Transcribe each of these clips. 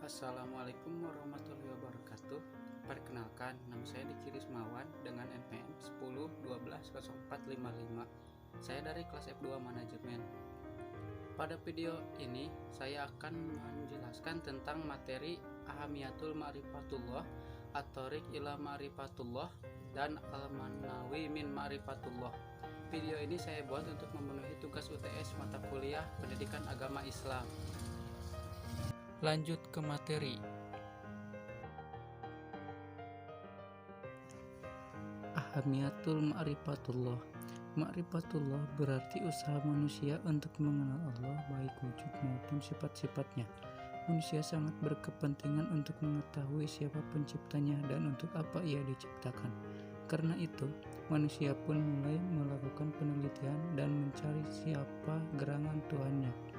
Assalamualaikum warahmatullahi wabarakatuh. Perkenalkan, nama saya Diki Rismawan dengan NPM 10120455. Saya dari kelas F2 Manajemen. Pada video ini, saya akan menjelaskan tentang materi Ahamiyatul Ma'rifatullah, At-Thoriq ila Ma'rifatullah, dan Al-Manawi min Ma'rifatullah. Video ini saya buat untuk memenuhi tugas UTS mata kuliah Pendidikan Agama Islam. Lanjut ke materi. Ahamiyatul Ma'rifatullah. Ma'rifatullah berarti usaha manusia untuk mengenal Allah, baik wujud maupun sifat-sifatnya. Manusia sangat berkepentingan untuk mengetahui siapa penciptanya dan untuk apa ia diciptakan. Karena itu, manusia pun mulai melakukan penelitian dan mencari siapa gerangan Tuhannya.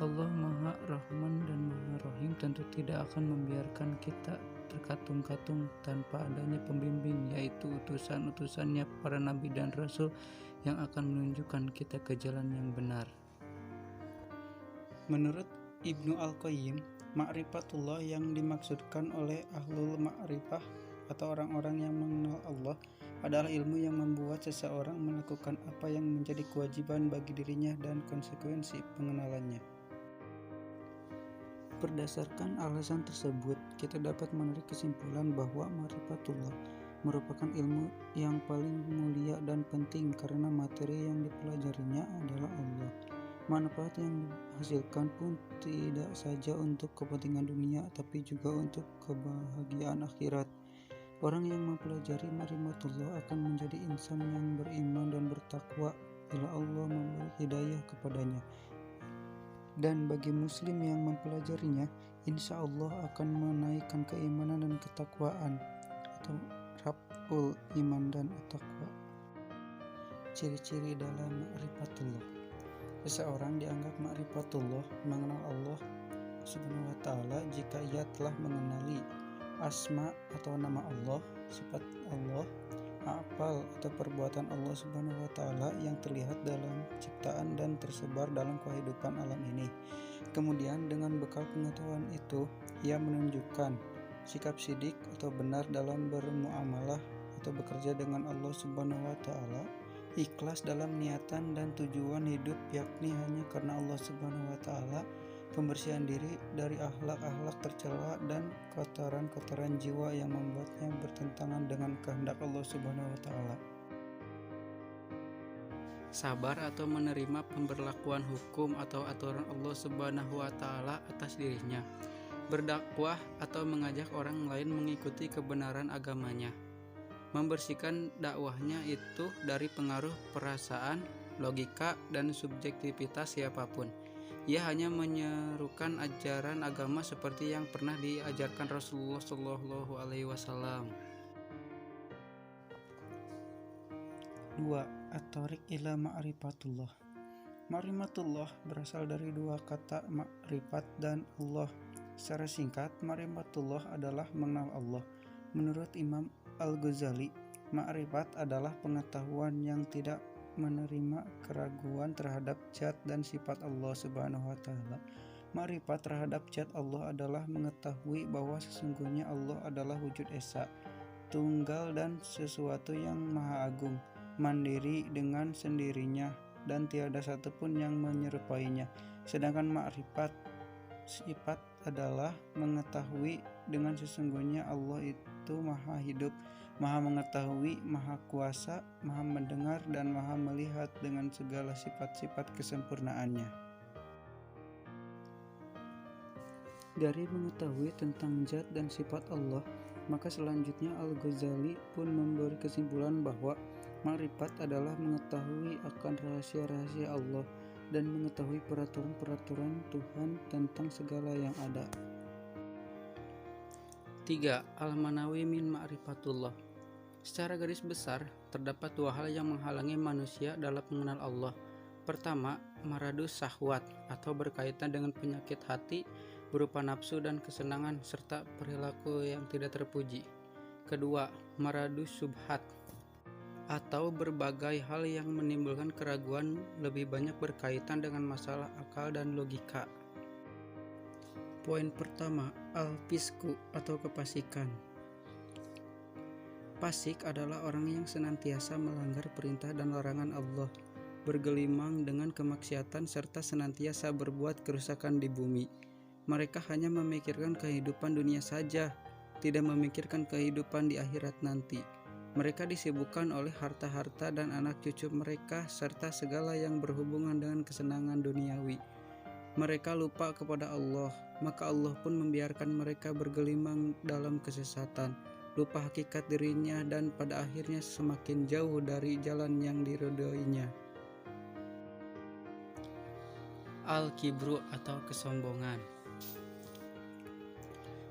Allah Maha Rahman dan Maha Rahim tentu tidak akan membiarkan kita terkatung-katung tanpa adanya pembimbing, yaitu utusan-utusannya para nabi dan rasul yang akan menunjukkan kita ke jalan yang benar. Menurut Ibnu Al-Qayyim, ma'rifatullah yang dimaksudkan oleh ahlul ma'rifah atau orang-orang yang mengenal Allah adalah ilmu yang membuat seseorang melakukan apa yang menjadi kewajiban bagi dirinya dan konsekuensi pengenalannya. Berdasarkan alasan tersebut, kita dapat menarik kesimpulan bahwa ma'rifatullah merupakan ilmu yang paling mulia dan penting karena materi yang dipelajarinya adalah Allah. Manfaat yang dihasilkan pun tidak saja untuk kepentingan dunia, tapi juga untuk kebahagiaan akhirat. Orang yang mempelajari ma'rifatullah akan menjadi insan yang beriman dan bertakwa bila Allah memberi hidayah kepadanya. Dan bagi muslim yang mempelajarinya, insya Allah akan menaikkan keimanan dan ketakwaan atau raf'ul iman dan taqwa. Ciri-ciri dalam ma'rifatullah. Seseorang dianggap ma'rifatullah, mengenal Allah Subhanahu wa ta'ala, jika ia telah mengenali asma atau nama Allah, sifat Allah, afal atau perbuatan Allah Subhanahu wa ta'ala yang terlihat dalam ciptaan dan tersebar dalam kehidupan alam ini. Kemudian dengan bekal pengetahuan itu, ia menunjukkan sikap sidik atau benar dalam bermuamalah atau bekerja dengan Allah Subhanahu wa ta'ala, ikhlas dalam niatan dan tujuan hidup yakni hanya karena Allah Subhanahu wa ta'ala, pembersihan diri dari akhlak-akhlak tercela dan kotoran-kotoran jiwa yang membuatnya bertentangan dengan kehendak Allah Subhanahu wa ta'ala. Sabar atau menerima pemberlakuan hukum atau aturan Allah Subhanahu wa ta'ala atas dirinya. Berdakwah atau mengajak orang lain mengikuti kebenaran agamanya. Membersihkan dakwahnya itu dari pengaruh perasaan, logika, dan subjektivitas siapapun. Ia hanya menyerukan ajaran agama seperti yang pernah diajarkan Rasulullah Shallallahu Alaihi Wasallam. 2. At-Thoriq ila Ma'rifatullah. Ma'rifatullah berasal dari dua kata ma'rifat dan Allah. Secara singkat, ma'rifatullah adalah mengenal Allah. Menurut Imam Al-Ghazali, ma'rifat adalah pengetahuan yang tidak menerima keraguan terhadap zat dan sifat Allah Subhanahu wa ta'ala. Ma'rifat terhadap zat Allah adalah mengetahui bahwa sesungguhnya Allah adalah wujud esa, tunggal dan sesuatu yang maha agung, mandiri dengan sendirinya dan tiada satupun yang menyerupainya. Sedangkan ma'rifat sifat adalah mengetahui dengan sesungguhnya Allah itu maha hidup, maha mengetahui, maha kuasa, maha mendengar, dan maha melihat dengan segala sifat-sifat kesempurnaannya. Dari mengetahui tentang zat dan sifat Allah, maka selanjutnya Al-Ghazali pun memberi kesimpulan bahwa ma'rifat adalah mengetahui akan rahasia-rahasia Allah dan mengetahui peraturan-peraturan Tuhan tentang segala yang ada. 3. Al-Manawi min Ma'rifatullah. Secara garis besar, terdapat dua hal yang menghalangi manusia dalam mengenal Allah. Pertama, maradus syahwat atau berkaitan dengan penyakit hati berupa nafsu dan kesenangan serta perilaku yang tidak terpuji. Kedua, maradus subhat atau berbagai hal yang menimbulkan keraguan lebih banyak berkaitan dengan masalah akal dan logika. Poin pertama, al-fisku atau kefasikan. Fasik adalah orang yang senantiasa melanggar perintah dan larangan Allah, bergelimang dengan kemaksiatan serta senantiasa berbuat kerusakan di bumi. Mereka hanya memikirkan kehidupan dunia saja, tidak memikirkan kehidupan di akhirat nanti. Mereka disibukkan oleh harta-harta dan anak cucu mereka serta segala yang berhubungan dengan kesenangan duniawi. Mereka lupa kepada Allah, maka Allah pun membiarkan mereka bergelimang dalam kesesatan, lupa hakikat dirinya, dan pada akhirnya semakin jauh dari jalan yang diridhoinya. Al-kibru atau kesombongan.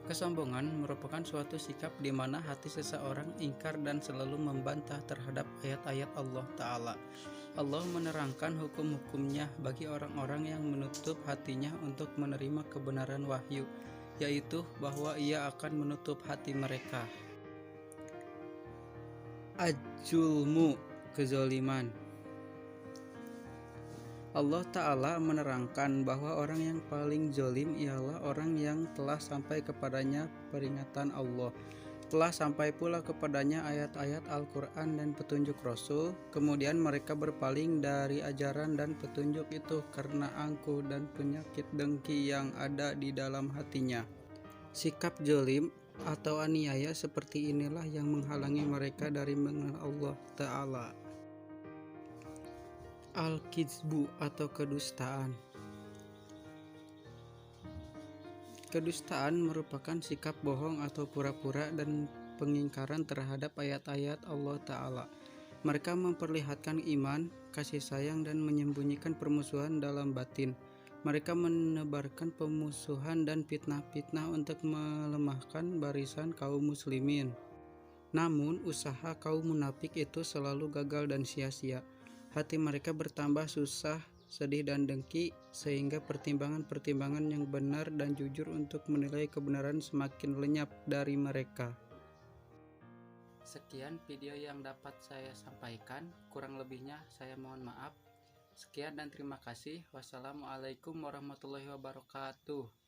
Kesombongan merupakan suatu sikap di mana hati seseorang ingkar dan selalu membantah terhadap ayat-ayat Allah Ta'ala. Allah menerangkan hukum-hukumnya bagi orang-orang yang menutup hatinya untuk menerima kebenaran wahyu, yaitu bahwa ia akan menutup hati mereka. Ajulmu, kezaliman. Allah Ta'ala menerangkan bahwa orang yang paling zalim ialah orang yang telah sampai kepadanya peringatan Allah, telah sampai pula kepadanya ayat-ayat Al-Quran dan petunjuk Rasul, kemudian mereka berpaling dari ajaran dan petunjuk itu karena angkuh dan penyakit dengki yang ada di dalam hatinya. Sikap zalim atau aniaya seperti inilah yang menghalangi mereka dari mengenal Allah Ta'ala. Al-kizbu atau kedustaan. Kedustaan merupakan sikap bohong atau pura-pura dan pengingkaran terhadap ayat-ayat Allah Ta'ala. Mereka memperlihatkan iman, kasih sayang, dan menyembunyikan permusuhan dalam batin. Mereka menebarkan pemusuhan dan fitnah-fitnah untuk melemahkan barisan kaum muslimin. Namun, usaha kaum munafik itu selalu gagal dan sia-sia. Hati mereka bertambah susah, sedih, dan dengki, sehingga pertimbangan-pertimbangan yang benar dan jujur untuk menilai kebenaran semakin lenyap dari mereka. Sekian video yang dapat saya sampaikan, kurang lebihnya saya mohon maaf. Sekian dan terima kasih. Wassalamualaikum warahmatullahi wabarakatuh.